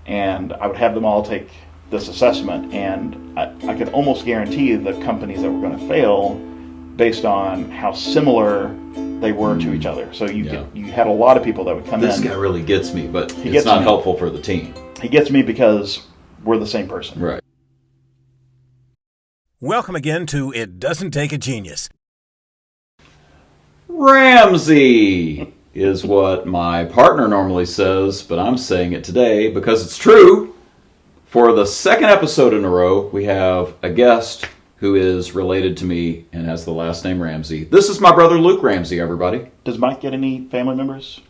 and I would have them all take this assessment, and I could almost guarantee the companies that were going to fail based on how similar they were to each other. So you had a lot of people that would come in. This guy really gets me, but it's not helpful for the team. He gets me because we're the same person. Right. Welcome again to It Doesn't Take a Genius. Ramsay is what my partner normally says, but I'm saying it today because it's true. For the second episode in a row, we have a guest who is related to me and has the last name Ramsay. This is my brother Luke Ramsay, everybody. Does Mike get any family members?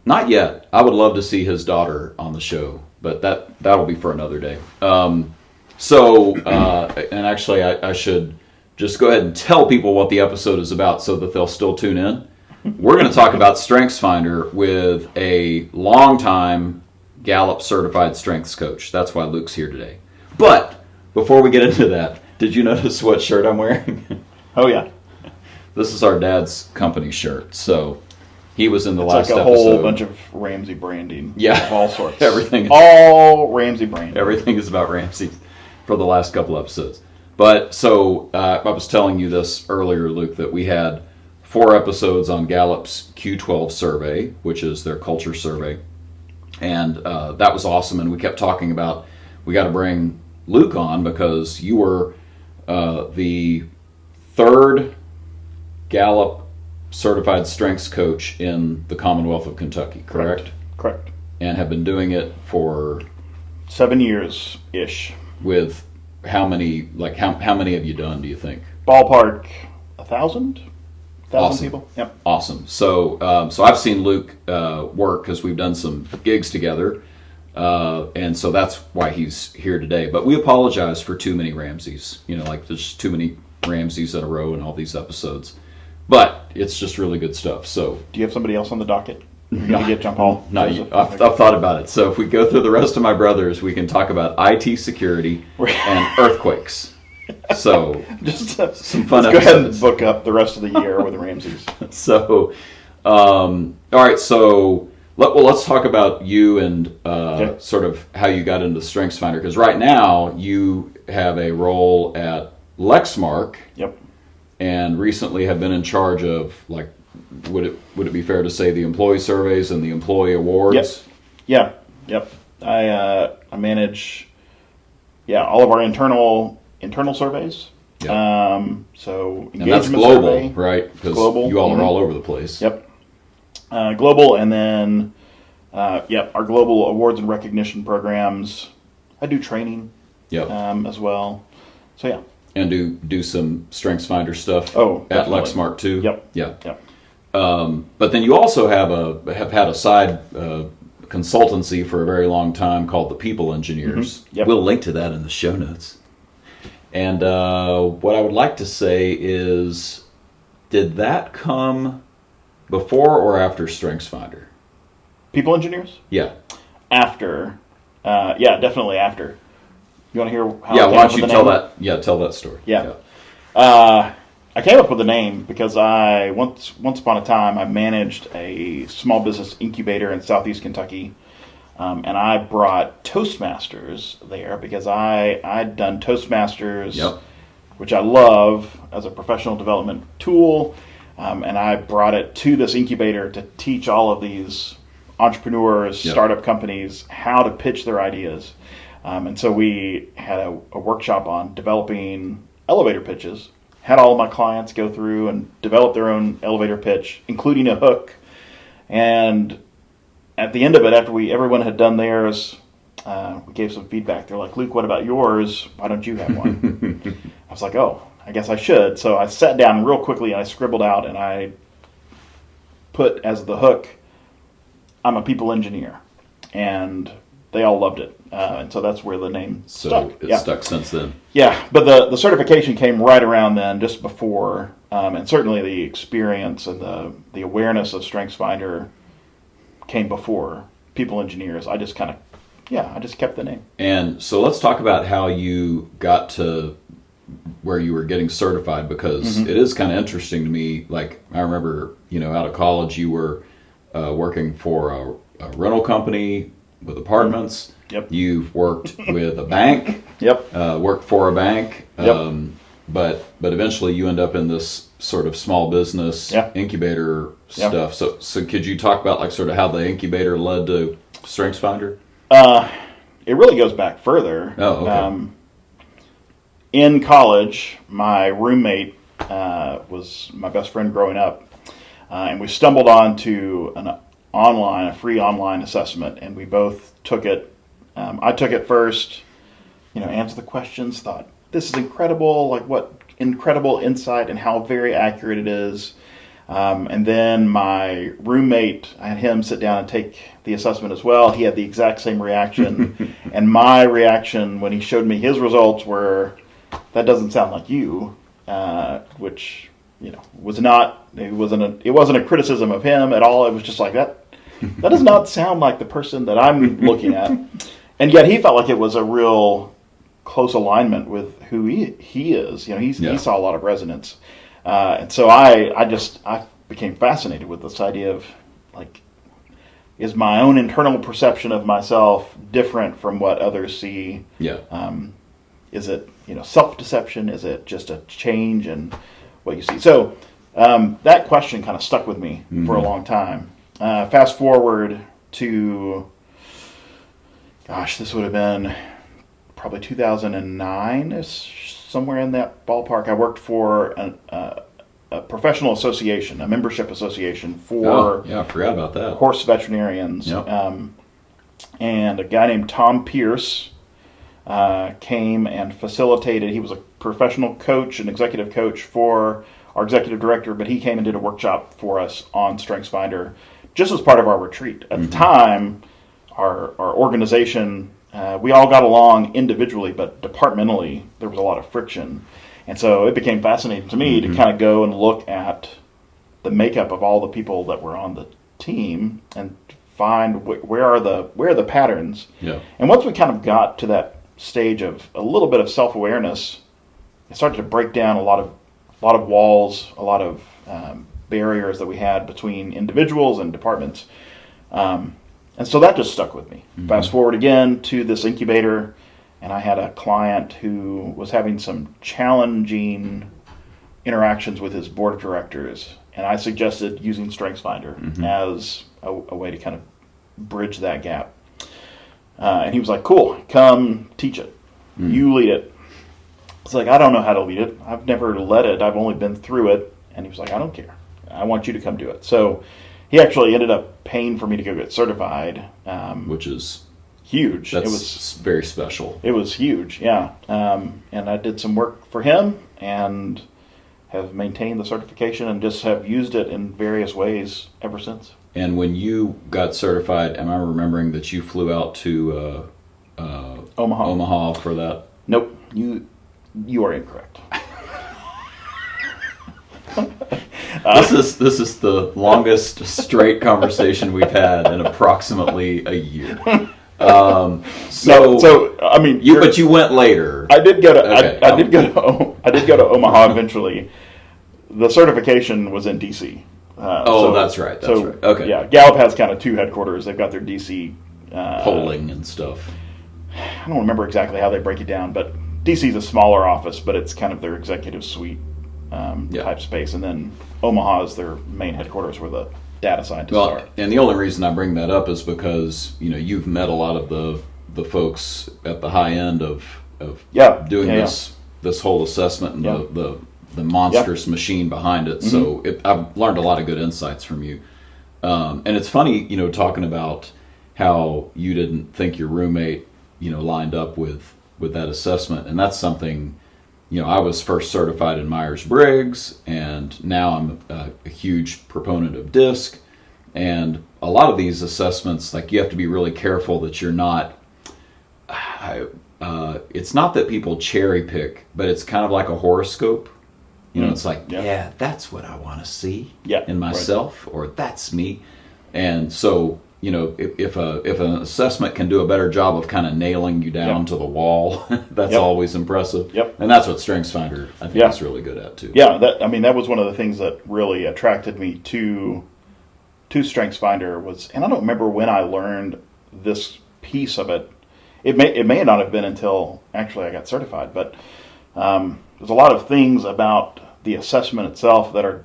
Not yet. I would love to see his daughter on the show, but that'll be for another day. And actually I should just go ahead and tell people what the episode is about so that they'll still tune in. We're going to talk about StrengthsFinder with a longtime Gallup certified strengths coach. That's why Luke's here today. But before we get into that, did you notice what shirt I'm wearing? Oh, yeah. This is our dad's company shirt. So he was in the last episode. It's like a whole bunch of Ramsay branding. Yeah. Of all sorts. Everything. All Ramsay branding. Everything is about Ramsay for the last couple episodes. But so I was telling you this earlier, Luke, that we had 4 episodes on Gallup's Q12 survey, which is their culture survey. And that was awesome. And we kept talking about, we got to bring Luke on because you were the 3rd Gallup certified strengths coach in the Commonwealth of Kentucky, correct? Correct. And have been doing it for 7 years-ish. With how many, how many have you done, do you think? Ballpark 1,000? Awesome. People? Yep. Awesome. So I've seen Luke work because we've done some gigs together. And so that's why he's here today. But we apologize for too many Ramsays. There's too many Ramsays in a row in all these episodes. But it's just really good stuff. So, do you have somebody else on the docket? You're going to get jump on? No, I've thought about it. So if we go through the rest of my brothers, we can talk about IT security and earthquakes. So just some fun episodes. Go ahead and book up the rest of the year with the Ramsays. So, all right. So let's talk about you and sort of how you got into StrengthsFinder. Because right now you have a role at Lexmark. Yep. And recently have been in charge of, would it be fair to say, the employee surveys and the employee awards? Yep. I manage all of our internal surveys. Yep. So engagement and that's global, survey, right? Because global. You all are all over the place. Yep. Global, and then our global awards and recognition programs. I do training. Yep. As well. So yeah. And do some StrengthsFinder stuff at Lexmark too. Yep. Yeah. Yep. But then you also have had a side consultancy for a very long time called the People Engineers. Mm-hmm. Yep. We'll link to that in the show notes. And what I would like to say is, did that come before or after StrengthsFinder? People Engineers? Yeah. After. Definitely after. You want to hear how why don't you tell that? Yeah, tell that story. Yeah. I came up with the name because I once upon a time I managed a small business incubator in Southeast Kentucky, and I brought Toastmasters there because I'd done Toastmasters, which I love as a professional development tool, and I brought it to this incubator to teach all of these entrepreneurs, startup companies, how to pitch their ideas. And so we had a workshop on developing elevator pitches. Had all of my clients go through and develop their own elevator pitch, including a hook. And at the end of it, after everyone had done theirs, we gave some feedback. They're like, Luke, what about yours? Why don't you have one? I was like, oh, I guess I should. So I sat down real quickly and I scribbled out and I put as the hook, I'm a people engineer. And they all loved it. And so that's where the name stuck. It's stuck since then. Yeah, but the certification came right around then, just before, and certainly the experience and the awareness of StrengthsFinder came before People Engineers. I just kept the name. And so let's talk about how you got to where you were getting certified, because it is kind of interesting to me. Like, I remember, out of college, you were working for a rental company, with apartments. Yep. You've worked with a bank. Yep. Worked for a bank. Yep. But eventually you end up in this sort of small business incubator stuff. So could you talk about like sort of how the incubator led to StrengthsFinder? It really goes back further. Oh, okay. In college, my roommate was my best friend growing up, and we stumbled onto a free online assessment, and we both took it. I took it first, answered the questions, thought, this is incredible, like what incredible insight and how very accurate it is. And then my roommate, I had him sit down and take the assessment as well. He had the exact same reaction. And my reaction when he showed me his results were, that doesn't sound like you, which, was not, it wasn't a criticism of him at all. It was just like that does not sound like the person that I'm looking at. And yet he felt like it was a real close alignment with who he is. He saw a lot of resonance. And so I became fascinated with this idea of, like, is my own internal perception of myself different from what others see? Yeah. Is it, self-deception? Is it just a change in what you see? So that question kind of stuck with me for a long time. Fast forward to, this would have been probably 2009, somewhere in that ballpark. I worked for a professional association, a membership association for I forgot about that. horse veterinarians. Yep. And a guy named Tom Pierce came and facilitated. He was a professional coach, an executive coach for our executive director, but he came and did a workshop for us on StrengthsFinder just as part of our retreat. At the time, our organization, we all got along individually, but departmentally, there was a lot of friction. And so it became fascinating to me to kind of go and look at the makeup of all the people that were on the team and find where are the patterns. Yeah. And once we kind of got to that stage of a little bit of self-awareness, it started to break down a lot of walls, a lot of barriers that we had between individuals and departments. And so that just stuck with me. Fast forward again to this incubator, and I had a client who was having some challenging interactions with his board of directors, and I suggested using StrengthsFinder as a way to kind of bridge that gap. And he was like, cool, come teach it. You lead it. It's like, I don't know how to lead it. I've never led it. I've only been through it. And he was like, I don't care. I want you to come do it. So he actually ended up paying for me to go get certified. Which is huge. That's it was very special. It was huge, yeah. And I did some work for him and have maintained the certification and just have used it in various ways ever since. And when you got certified, am I remembering that you flew out to Omaha for that? Nope. You are incorrect. This is the longest straight conversation we've had in approximately a year. I mean, but you went later. I did go to. Okay. I did go to Omaha eventually. The certification was in DC. That's right. That's right. Okay. Yeah, Gallup has kind of two headquarters. They've got their DC polling and stuff. I don't remember exactly how they break it down, but DC's a smaller office, but it's kind of their executive suite type space, and then Omaha is their main headquarters where the data scientists are. And the only reason I bring that up is because you've met a lot of the folks at the high end of doing this whole assessment and the monstrous machine behind it. So I've learned a lot of good insights from you. And it's funny, talking about how you didn't think your roommate, lined up with that assessment, and that's something. I was first certified in Myers-Briggs, and now I'm a huge proponent of DISC. And a lot of these assessments, like, you have to be really careful that you're not. It's not that people cherry pick, but it's kind of like a horoscope. It's like, yeah, that's what I want to see in myself, or that's me. And so, if an assessment can do a better job of kind of nailing you down to the wall, that's always impressive. Yep. And that's what StrengthsFinder, I think, is really good at too. Yeah, that was one of the things that really attracted me to StrengthsFinder was, and I don't remember when I learned this piece of it. It may not have been until actually I got certified, but there's a lot of things about the assessment itself that are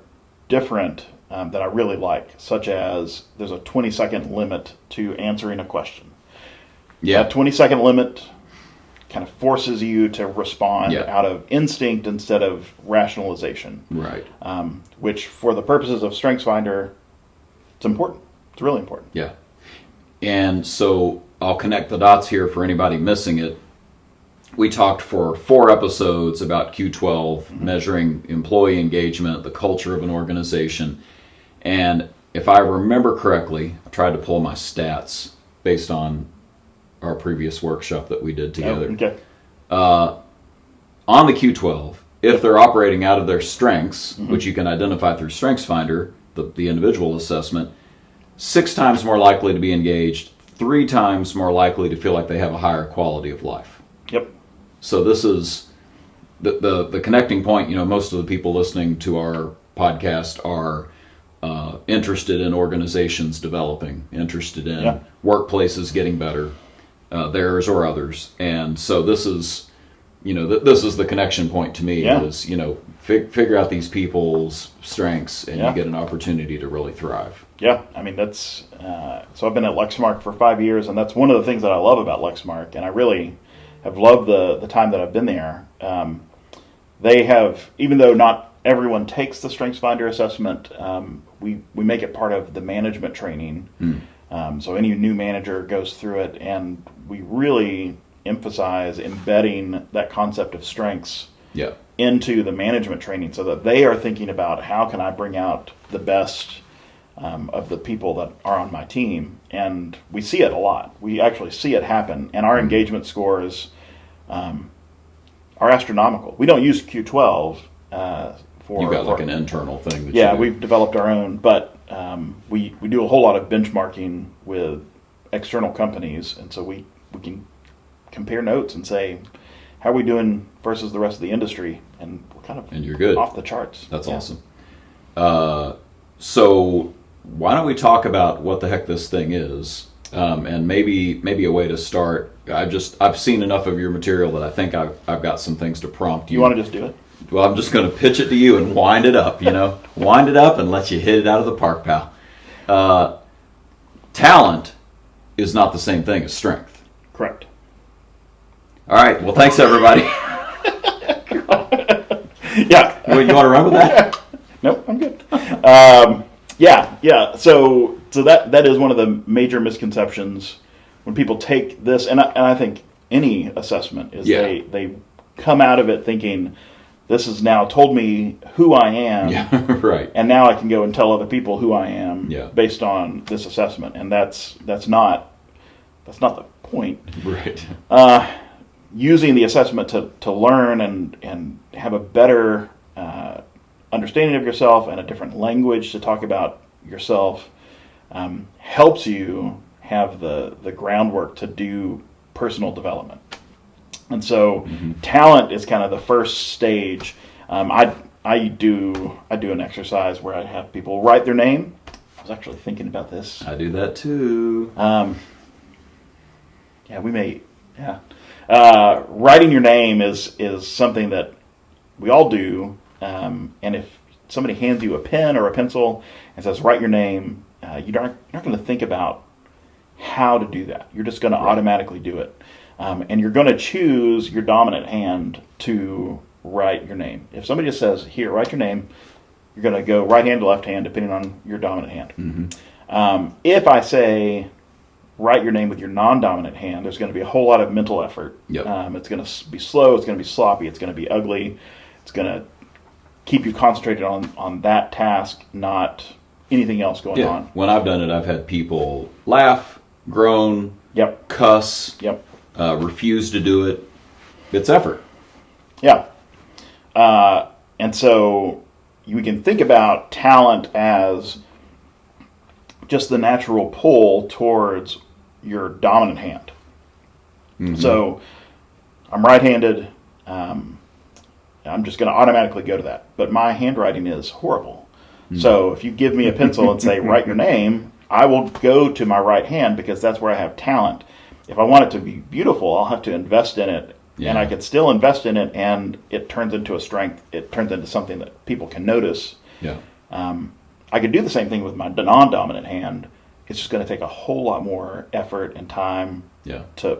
different that I really like, such as there's a 20-second limit to answering a question. Yeah. That 20-second limit kind of forces you to respond out of instinct instead of rationalization. Right. Which, for the purposes of StrengthsFinder, it's important. It's really important. Yeah. And so I'll connect the dots here for anybody missing it. We talked for 4 episodes about Q12, measuring employee engagement, the culture of an organization. And if I remember correctly, I tried to pull my stats based on our previous workshop that we did together. Oh, okay. On the Q12, if they're operating out of their strengths, which you can identify through StrengthsFinder, the individual assessment, 6 times more likely to be engaged, 3 times more likely to feel like they have a higher quality of life. Yep. So this is the connecting point. Most of the people listening to our podcast are interested in organizations developing, interested in workplaces getting better, theirs or others. And so this is, this is the connection point to me is, figure out these people's strengths and you get an opportunity to really thrive. Yeah, I mean, that's, so I've been at Lexmark for 5 years, and that's one of the things that I love about Lexmark, and I really have loved the time that I've been there. They have, even though not everyone takes the StrengthsFinder assessment, we make it part of the management training. So any new manager goes through it, and we really emphasize embedding that concept of strengths into the management training so that they are thinking about how can I bring out the best of the people that are on my team. And we see it a lot. We actually see it happen, and our engagement scores are astronomical. We don't use Q12 for... You've got like an internal thing that you do. We've developed our own, but we do a whole lot of benchmarking with external companies, and so we can compare notes and say, how are we doing versus the rest of the industry? And we're kind of you're good. Off the charts. That's awesome. So why don't we talk about what the heck this thing is, and maybe a way to start. I've seen enough of your material that I think I've got some things to prompt you. You want to just do it? Well, I'm just going to pitch it to you and wind it up, wind it up and let you hit it out of the park, pal. Talent is not the same thing as strength. Correct. All right. Well, thanks, everybody. Yeah. You want to run with that? Nope, I'm good. So that is one of the major misconceptions when people take this, and I think any assessment is they come out of it thinking, this has now told me who I am, right, and now I can go and tell other people who I am based on this assessment, and that's not the point. Right. Using the assessment to learn and have a better understanding of yourself and a different language to talk about yourself helps you have the groundwork to do personal development. And so talent is kind of the first stage. I do an exercise where I have people write their name. I was actually thinking about this. I do that too. Writing your name is something that we all do. And if somebody hands you a pen or a pencil and says, write your name, you're not going to think about how to do that. You're just going to automatically do it. And you're going to choose your dominant hand to write your name. If somebody just says, here, write your name, you're going to go right hand to left hand depending on your dominant hand. If I say, write your name with your non-dominant hand, there's going to be a whole lot of mental effort. It's going to be slow, it's going to be sloppy, it's going to be ugly, it's going to keep you concentrated on that task, not anything else going on. When I've done it, I've had people laugh, groan, cuss, refuse to do it. It's effort. And so we can think about talent as just the natural pull towards your dominant hand. So I'm right-handed. I'm just going to automatically go to that. But my handwriting is horrible. So if you give me a pencil and say, write your name, I will go to my right hand because that's where I have talent. If I want it to be beautiful, I'll have to invest in it. Yeah. And I could still invest in it, and it turns into a strength. It turns into something that people can notice. Yeah. I could do the same thing with my non-dominant hand. It's just going to take a whole lot more effort and time to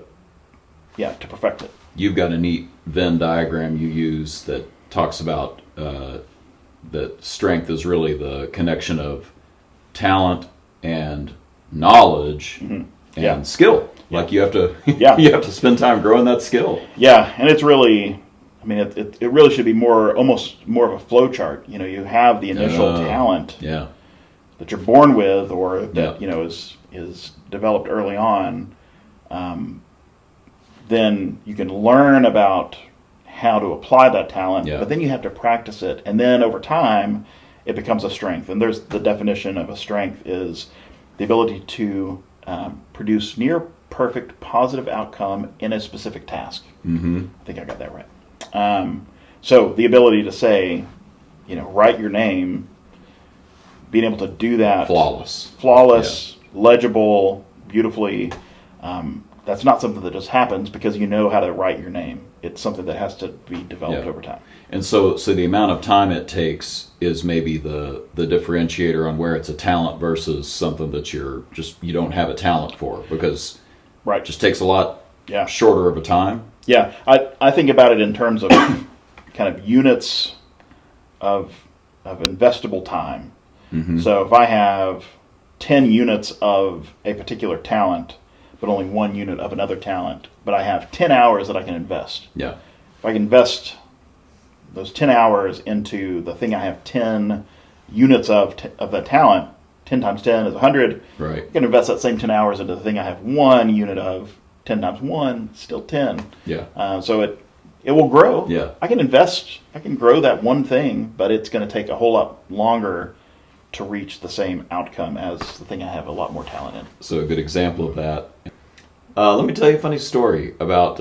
perfect it. You've got a neat Venn diagram you use that talks about that strength is really the connection of talent and knowledge and skill. Like you have to you have to spend time growing that skill. Yeah, and it's really, I mean, it really should be almost more of a flow chart. You know, you have the initial talent that you're born with, or that is developed early on. Then you can learn about how to apply that talent, but then you have to practice it, and then over time it becomes a strength. And there's the definition of a strength is the ability to produce near perfect positive outcome in a specific task. I think I got that right. So the ability to say, write your name, being able to do that flawless, legible, beautifully. That's not something that just happens because you know how to write your name. It's something that has to be developed over time. And so the amount of time it takes is maybe the differentiator on where it's a talent versus something that you don't have a talent for, because it just takes a lot shorter of a time. Yeah, I think about it in terms of kind of units of investable time. So if I have 10 units of a particular talent, but only 1 unit of another talent, but I have 10 hours that I can invest. Yeah. If I can invest those 10 hours into the thing I have 10 units of that talent, 10 times 10 is 100. Right. I can invest that same 10 hours into the thing I have 1 unit of. 10 times 1, still 10. Yeah. So it will grow. Yeah. I can grow that one thing, but it's going to take a whole lot longer to reach the same outcome as the thing I have a lot more talent in. So a good example of that. Let me tell you a funny story about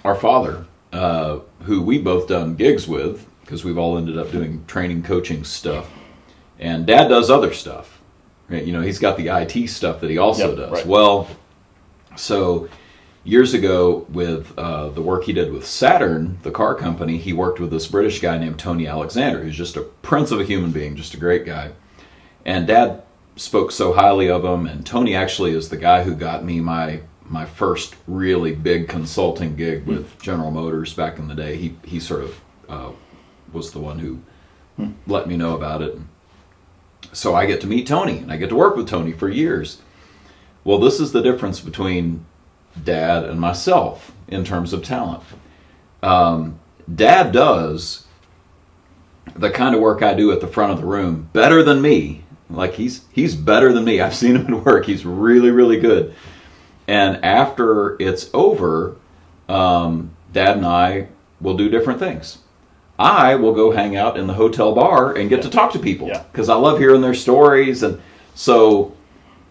our father, who we both done gigs with, because we've all ended up doing training, coaching stuff. And Dad does other stuff. He's got the IT stuff that he also does. Right. Well, so years ago with the work he did with Saturn, the car company, he worked with this British guy named Tony Alexander, who's just a prince of a human being, just a great guy. And Dad spoke so highly of him, and Tony actually is the guy who got me my first really big consulting gig with General Motors back in the day. He sort of was the one who let me know about it. So I get to meet Tony, and I get to work with Tony for years. Well, this is the difference between Dad and myself in terms of talent. Dad does the kind of work I do at the front of the room better than me. Like he's better than me. I've seen him at work. He's really, really good. And after it's over, Dad and I will do different things. I will go hang out in the hotel bar and get to talk to people because I love hearing their stories. And so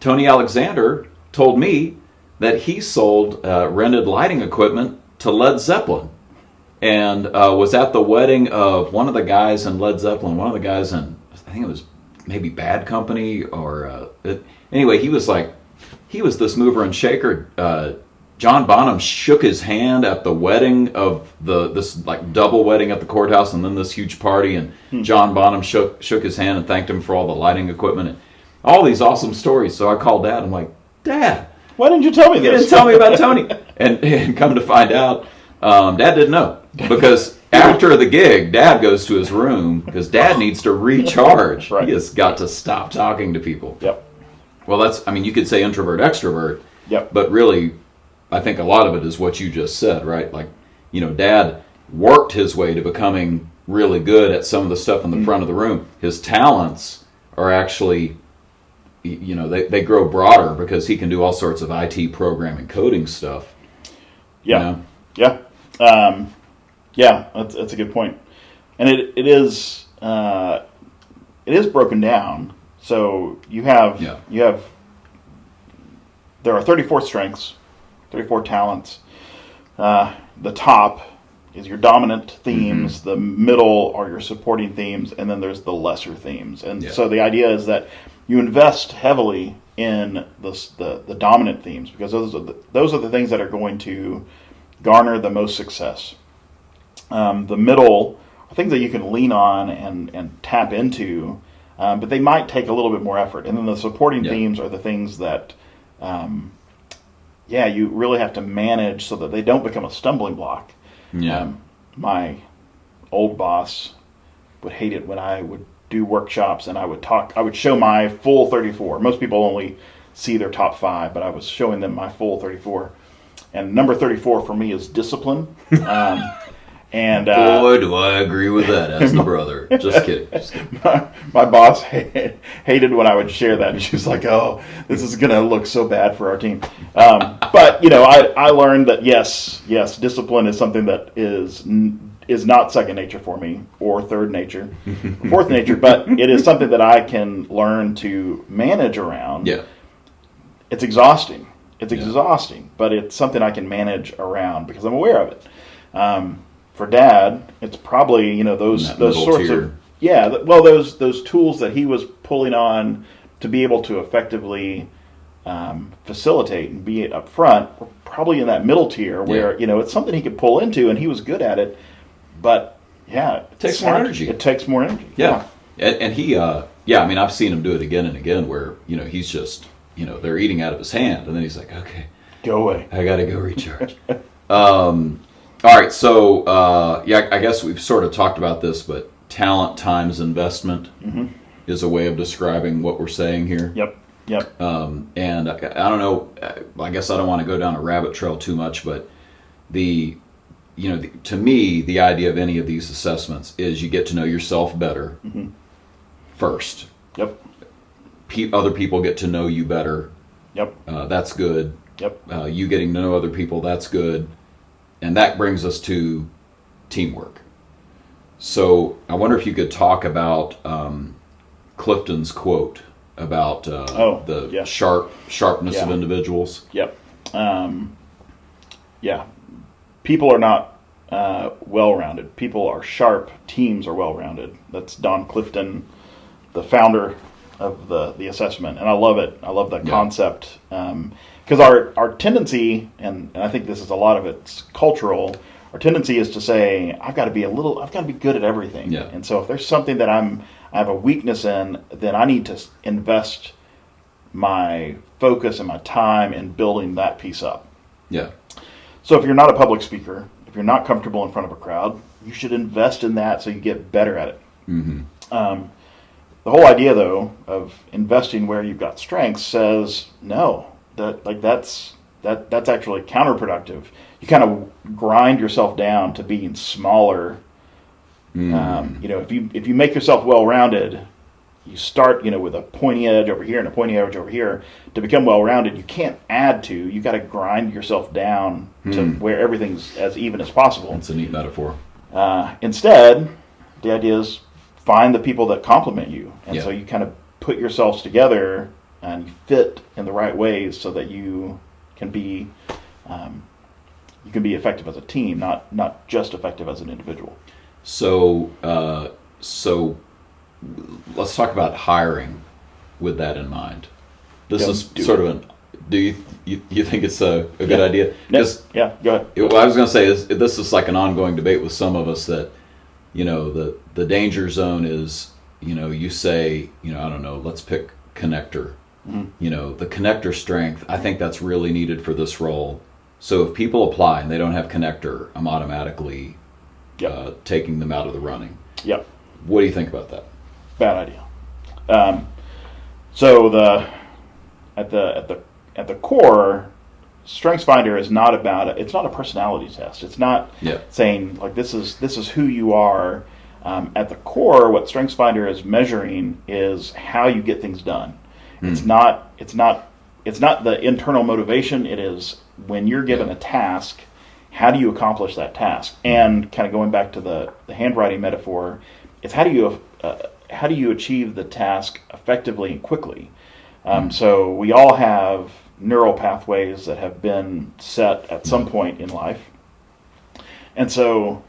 Tony Alexander told me that he sold rented lighting equipment to Led Zeppelin, and was at the wedding of one of the guys in Led Zeppelin, one of the guys in, I think it was maybe Bad Company, or anyway, he was this mover and shaker. John Bonham shook his hand at the wedding of this like double wedding at the courthouse, and then this huge party, and John Bonham shook his hand and thanked him for all the lighting equipment, and all these awesome stories. So I called Dad. I'm like, Dad, why didn't you tell me this? You didn't tell me about Tony. And come to find out, Dad didn't know, because after the gig, Dad goes to his room because Dad needs to recharge. Right. He has got to stop talking to people. Yep. Well, you could say introvert, extrovert. Yep. But really, I think a lot of it is what you just said, right? Like, Dad worked his way to becoming really good at some of the stuff in the front of the room. His talents are actually, they grow broader because he can do all sorts of IT programming, coding stuff. Yeah. Yeah. That's a good point. And it is broken down. So there are 34 strengths, 34 talents. The top is your dominant themes, the middle are your supporting themes, and then there's the lesser themes. And so the idea is that you invest heavily in the dominant themes, because those are the things that are going to garner the most success. The middle are things that you can lean on and tap into, but they might take a little bit more effort. And then the supporting themes are the things that, you really have to manage so that they don't become a stumbling block. Yeah. My old boss would hate it when I would do workshops and I would show my full 34. Most people only see their top 5, but I was showing them my full 34. And number 34 for me is discipline. And boy, do I agree with that as the brother. Just kidding. My boss hated when I would share that. She was like, "Oh, this is going to look so bad for our team." But I learned that yes, discipline is something that is not second nature for me, or third nature, fourth nature, but it is something that I can learn to manage around. Yeah. It's exhausting. It's exhausting, but it's something I can manage around because I'm aware of it. For Dad, it's probably those sorts tier. of those tools that he was pulling on to be able to effectively facilitate and be up front, were probably in that middle tier where it's something he could pull into and he was good at it, but it takes more energy. It takes more energy. Yeah. And he I've seen him do it again and again where he's just they're eating out of his hand and then he's like, okay, go away, I gotta go recharge. All right, so I guess we've sort of talked about this, but talent times investment is a way of describing what we're saying here. Yep. And I don't know, I guess I don't want to go down a rabbit trail too much, but to me, the idea of any of these assessments is you get to know yourself better first. Yep. Other people get to know you better. Yep. That's good. Yep. You getting to know other people, that's good. And that brings us to teamwork. So I wonder if you could talk about Clifton's quote about the sharpness of individuals. Yep. People are not well-rounded. People are sharp. Teams are well-rounded. That's Don Clifton, the founder of the assessment, and I love it. I love that concept. Because our tendency, and I think this is a lot of it's cultural, our tendency is to say, I've got to be good at everything. Yeah. And so if there's something that I have a weakness in, then I need to invest my focus and my time in building that piece up. Yeah. So if you're not a public speaker, if you're not comfortable in front of a crowd, you should invest in that so you get better at it. Mm-hmm. The whole idea, though, of investing where you've got strengths says no. That's actually counterproductive. You kind of grind yourself down to being smaller. If you make yourself well-rounded, you start with a pointy edge over here and a pointy edge over here. To become well-rounded, you can't add to. You got to grind yourself down to where everything's as even as possible. That's a neat metaphor. Instead, the idea is find the people that complement you, and so you kind of put yourselves together and you fit in the right ways so that you can be effective as a team, not just effective as an individual. So let's talk about hiring with that in mind. This is sort of an. Do you think it's a good idea? Go ahead. What I was going to say is this is like an ongoing debate with some of us that the danger zone is you say I don't know, let's pick connector. The connector strength, I think that's really needed for this role. So if people apply and they don't have connector, I'm automatically taking them out of the running. Yep. What do you think about that? Bad idea. So at the core, StrengthsFinder is not it's not a personality test. It's not saying like this is who you are. At the core, what StrengthsFinder is measuring is how you get things done. It's not the internal motivation. It is when you're given a task, how do you accomplish that task? And kind of going back to the handwriting metaphor, it's how do you achieve the task effectively and quickly? So we all have neural pathways that have been set at some point in life, and so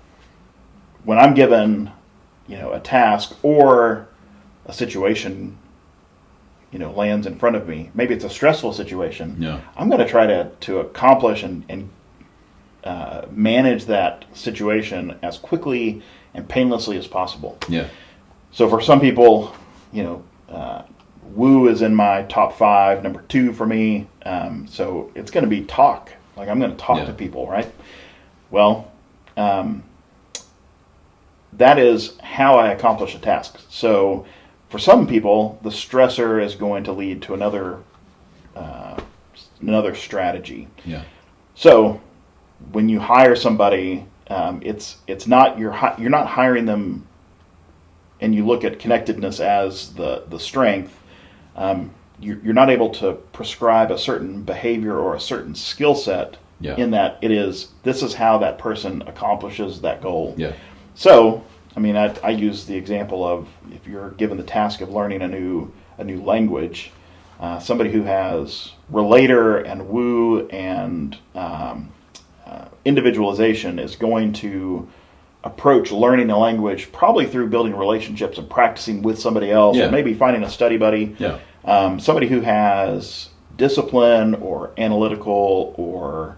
when I'm given a task or a situation lands in front of me, maybe it's a stressful situation. Yeah. I'm going to try to accomplish and manage that situation as quickly and painlessly as possible. Yeah. So for some people, woo is in my top 5, number 2 for me. So it's going to be talk. Like I'm going to talk to people, right? Well, that is how I accomplish a task. So for some people, the stressor is going to lead to another strategy. Yeah. So when you hire somebody, it's not you're not hiring them, and you look at connectedness as the strength. You're not able to prescribe a certain behavior or a certain skill set. Yeah. In that this is how that person accomplishes that goal. Yeah. So, I mean, I use the example of if you're given the task of learning a new language, somebody who has relator and woo and individualization is going to approach learning a language probably through building relationships and practicing with somebody else, or maybe finding a study buddy. Yeah. Somebody who has discipline or analytical or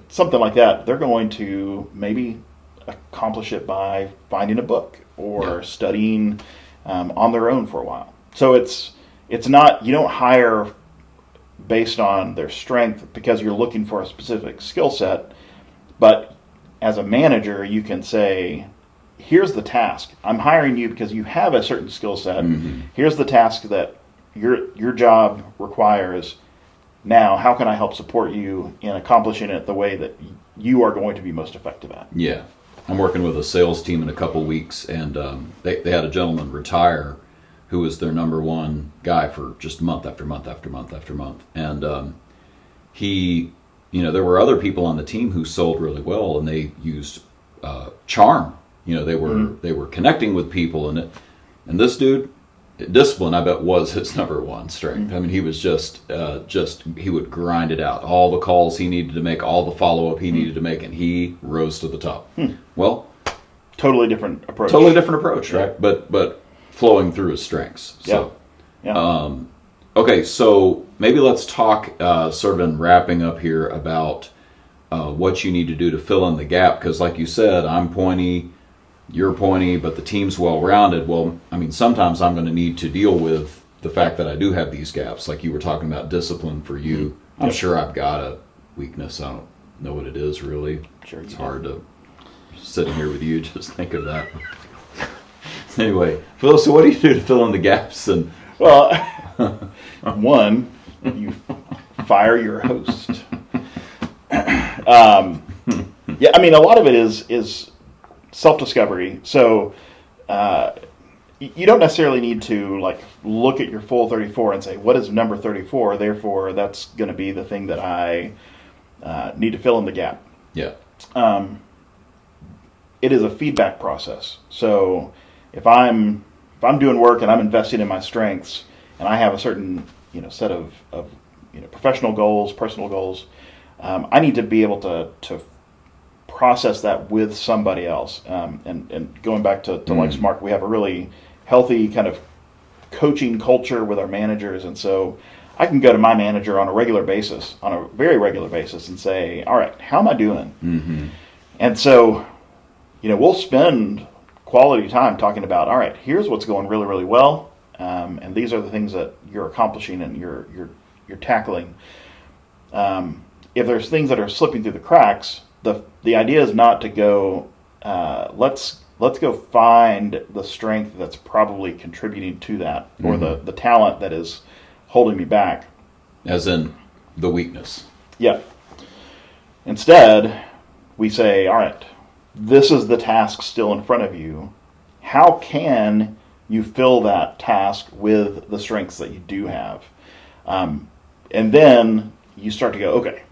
something like that, they're going to maybe accomplish it by finding a book or studying on their own for a while. So it's not, you don't hire based on their strength because you're looking for a specific skill set, but as a manager you can say, here's the task. I'm hiring you because you have a certain skill set. Mm-hmm. Here's the task that your job requires. Now, how can I help support you in accomplishing it the way that you are going to be most effective at? Yeah. I'm working with a sales team in a couple weeks, and they had a gentleman retire who was their number one guy for just month after month after month after month. And he, there were other people on the team who sold really well, and they used charm. They were connecting with people, and this dude, discipline, I bet, was his number one strength. I mean, he was just he would grind it out. All the calls he needed to make, all the follow-up he needed to make, and he rose to the top. Well, totally different approach. Right? But flowing through his strengths. So, okay, so maybe let's talk sort of in wrapping up here about what you need to do to fill in the gap, because like you said, I'm pointy, you're pointy, but the team's well-rounded. Well, I mean, sometimes I'm going to need to deal with the fact that I do have these gaps. Like you were talking about discipline for you. I'm sure I've got a weakness. I don't know what it is, really. Sure, it's hard to sit here with you, just think of that. Anyway, Phil, so what do you do to fill in the gaps? And well, one, you fire your host. Yeah, I mean, a lot of it is self-discovery. So you don't necessarily need to like look at your full 34 and say, what is number 34? Therefore, that's going to be the thing that I need to fill in the gap. Yeah. It is a feedback process. So if I'm doing work and I'm investing in my strengths and I have a certain set of professional goals, personal goals, I need to be able to process that with somebody else. And going back to like Mark, we have a really healthy kind of coaching culture with our managers, and so I can go to my manager on a very regular basis, and say, all right, how am I doing? Mm-hmm. And so, we'll spend quality time talking about, all right, here's what's going really, really well, and these are the things that you're accomplishing and you're tackling. If there's things that are slipping through the cracks, the idea is not to go, let's go find the strength that's probably contributing to that, or the talent that is holding me back. As in the weakness. Yeah. Instead, we say, all right, this is the task still in front of you. How can you fill that task with the strengths that you do have? And then you start to go, okay,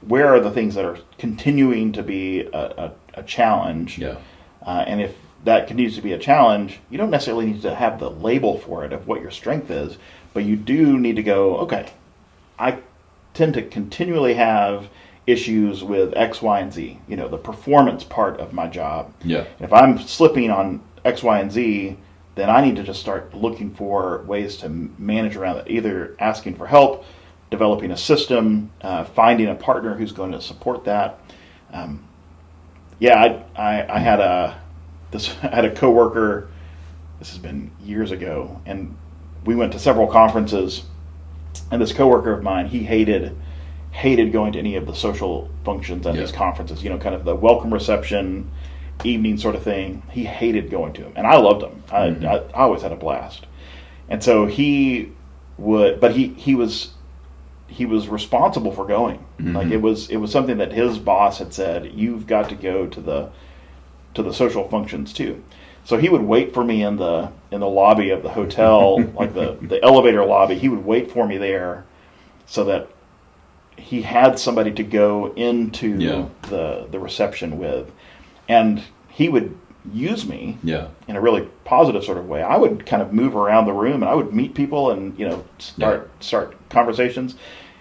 where are the things that are continuing to be a challenge? Yeah. And if that continues to be a challenge, you don't necessarily need to have the label for it of what your strength is, but you do need to go, okay, I tend to continually have issues with X, Y, and Z, the performance part of my job. Yeah. If I'm slipping on X, Y, and Z, then I need to just start looking for ways to manage around it, either asking for help, developing a system, finding a partner who's going to support that. I had a coworker. This has been years ago, and we went to several conferences. And this coworker of mine, he hated going to any of the social functions at these conferences. Kind of the welcome reception, evening sort of thing. He hated going to them, and I loved them. I always had a blast. And so he would, but he was responsible for going. Mm-hmm. Like it was something that his boss had said, you've got to go to the social functions too. So he would wait for me in the lobby of the hotel, like the elevator lobby. He would wait for me there, so that he had somebody to go into the reception with, and he would use me in a really positive sort of way. I would kind of move around the room, and I would meet people and start conversations,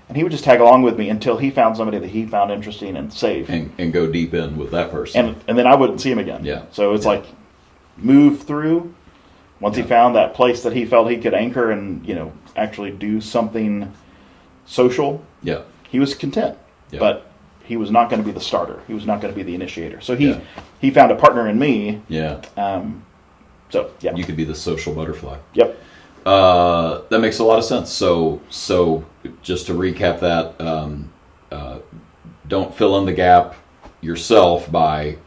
and he would just tag along with me until he found somebody that he found interesting and safe, and go deep in with that person, and then I wouldn't see him again. So it's like move through. Once he found that place that he felt he could anchor and actually do something social, he was content. But he was not going to be the starter. He was not going to be the initiator. So he found a partner in me. You could be the social butterfly. Yep. That makes a lot of sense. So just to recap that, don't fill in the gap yourself by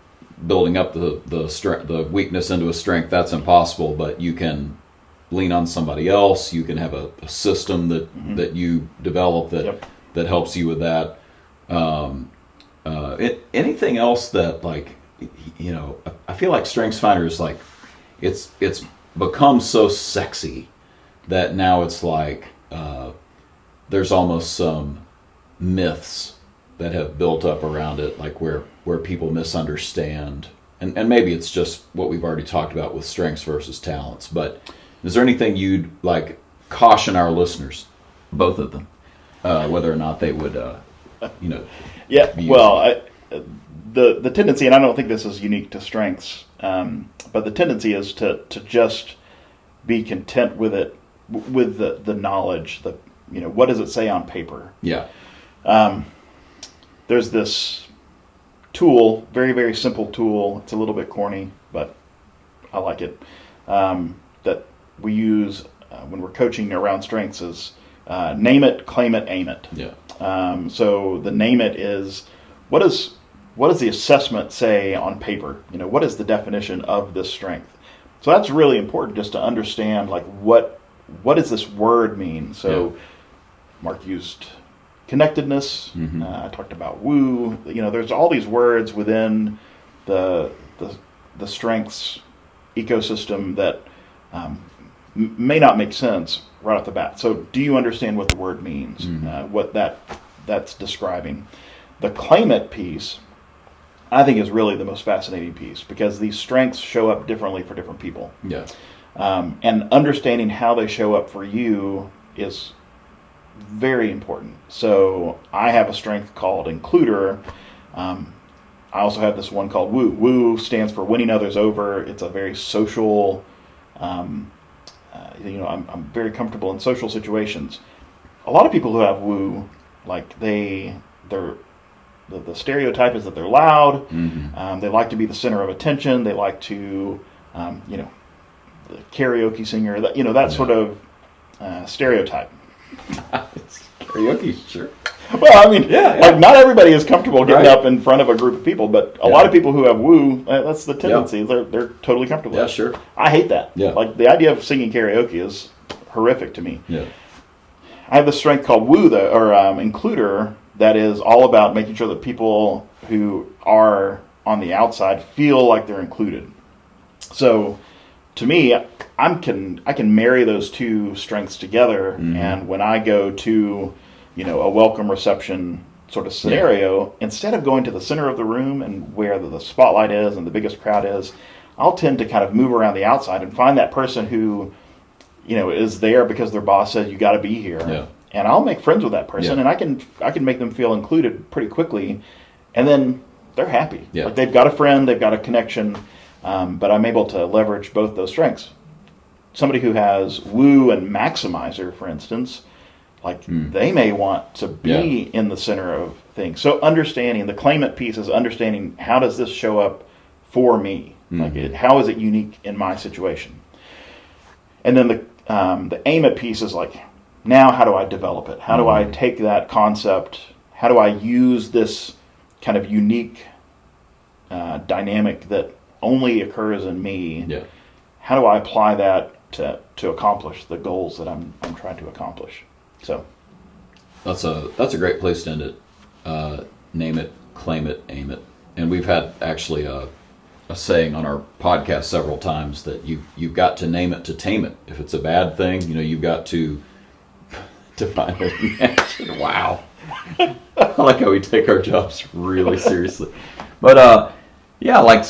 building up the weakness into a strength. That's impossible, but you can lean on somebody else. You can have a system that you develop that helps you with that. Anything else that, like, I feel like StrengthsFinder is like, it's become so sexy that now it's like there's almost some myths that have built up around it, like where people misunderstand, and maybe it's just what we've already talked about with strengths versus talents. But is there anything you'd like caution our listeners, both of them, whether or not they would, Well, the tendency, and I don't think this is unique to strengths, but the tendency is to just be content with it, with the knowledge. What does it say on paper? There's this tool, very, very simple tool. It's a little bit corny, but I like it, that we use when we're coaching around strengths is name it, claim it, aim it. So the name it is, what does the assessment say on paper? What is the definition of this strength? So that's really important, just to understand, like, what does this word mean? So Mark used connectedness. I talked about woo. There's all these words within the strengths ecosystem that may not make sense right off the bat. So do you understand what the word means? What that's describing? The claim it piece, I think, is really the most fascinating piece, because these strengths show up differently for different people. And understanding how they show up for you is very important. So I have a strength called includer. I also have this one called woo. Woo stands for winning others over. It's a very social, I'm very comfortable in social situations. A lot of people who have woo, like the stereotype is that they're loud. They like to be the center of attention. They like to, the karaoke singer, that sort of stereotype. Karaoke, sure. Well, I mean, like, not everybody is comfortable getting up in front of a group of people, but a lot of people who have woo, that's the tendency. They're totally comfortable. Yeah, sure. I hate that. Like, the idea of singing karaoke is horrific to me. I have this strength called woo, or includer, that is all about making sure that people who are on the outside feel like they're included. So, to me, I can marry those two strengths together, and when I go to, a welcome reception sort of scenario, instead of going to the center of the room and where the spotlight is and the biggest crowd is, I'll tend to kind of move around the outside and find that person who, is there because their boss said you got to be here, and I'll make friends with that person, and I can make them feel included pretty quickly, and then they're happy. Like, they've got a friend, they've got a connection. But I'm able to leverage both those strengths. somebody who has woo and maximizer, for instance, like they may want to be in the center of things. So understanding the claimant piece is understanding, how does this show up for me? Like how is it unique in my situation? And then the aim it piece is like, now how do I develop it? How do I take that concept? How do I use this kind of unique dynamic that only occurs in me? Yeah. How do I apply that to accomplish the goals that I'm trying to accomplish? So that's a great place to end it. Name it, claim it, aim it. And we've had actually a saying on our podcast several times that you've got to name it to tame it. If it's a bad thing, you've got to define it and manage it. Wow. I like how we take our jobs really seriously. But yeah, a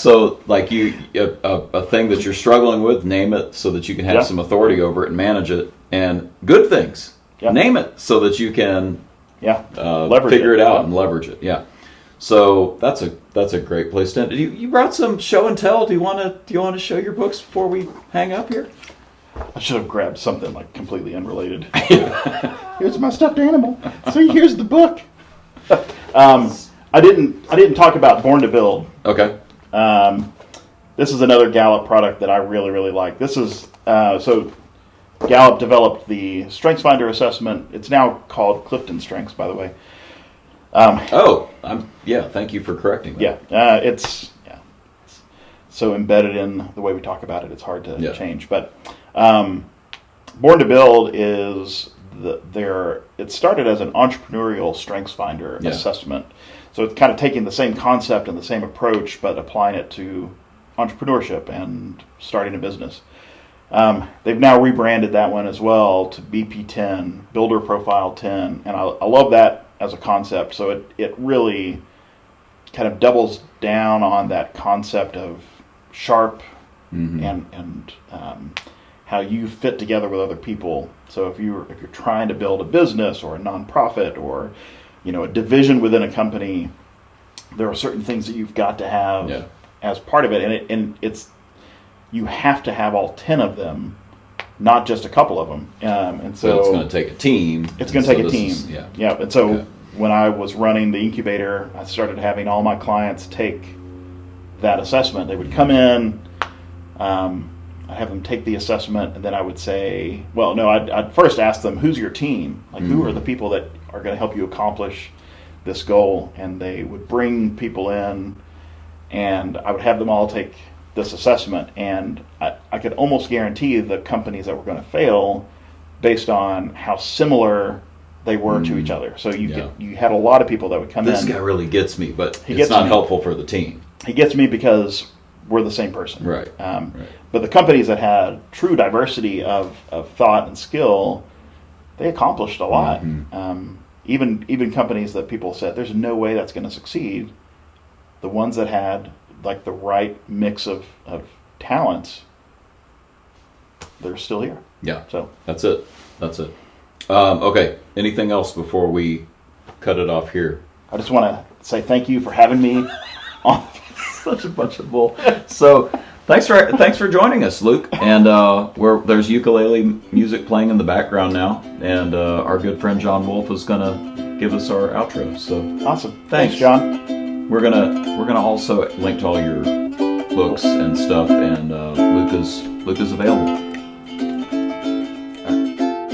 thing that you're struggling with, name it so that you can have some authority over it and manage it. And good things, name it so that you can figure it out and leverage it. Yeah. So that's a great place to end. You brought some show and tell. Do you want to show your books before we hang up here? I should have grabbed something like completely unrelated. Here's my stuffed animal. See, here's the book. I didn't talk about Born to Build. Okay. This is another Gallup product that I really, really like. This is so Gallup developed the StrengthsFinder assessment. It's now called CliftonStrengths, by the way. Thank you for correcting that. It's so embedded in the way we talk about it, it's hard to change. But Born to Build is it started as an entrepreneurial StrengthsFinder assessment. So it's kind of taking the same concept and the same approach, but applying it to entrepreneurship and starting a business. They've now rebranded that one as well to BP10, Builder Profile 10, and I love that as a concept. So it really kind of doubles down on that concept of sharp and how you fit together with other people. So if you're trying to build a business or a nonprofit or a division within a company, there are certain things that you've got to have as part of it, and you have to have all 10 of them, not just a couple of them. And so it's going to take a team. It's going to take a team. And so when I was running the incubator, I started having all my clients take that assessment. They would come in, I'd have them take the assessment, and then I would say, I'd first ask them, who's your team? Like, who are the people that are going to help you accomplish this goal? And they would bring people in, and I would have them all take this assessment, and I could almost guarantee the companies that were going to fail based on how similar they were to each other. So you had a lot of people that would come in. This guy really gets me, but it's not helpful for the team. He gets me because we're the same person. Right. But the companies that had true diversity of thought and skill, they accomplished a lot. Even companies that people said, there's no way that's going to succeed, the ones that had like the right mix of talents, they're still here. Yeah. So that's it. Okay. Anything else before we cut it off here? I just want to say thank you for having me on. Such a bunch of bull. So thanks for joining us, Luke. And there's ukulele music playing in the background now, and our good friend John Wolf is gonna give us our outro. So awesome. Thanks, John. We're gonna also link to all your books and stuff, and Luke is available.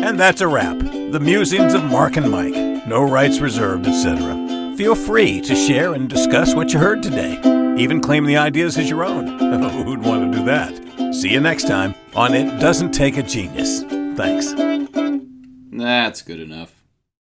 And that's a wrap. The musings of Mark and Mike. No rights reserved, etc. Feel free to share and discuss what you heard today. Even claim the ideas as your own. Who'd want to do that? See you next time on It Doesn't Take a Genius. Thanks. That's good enough.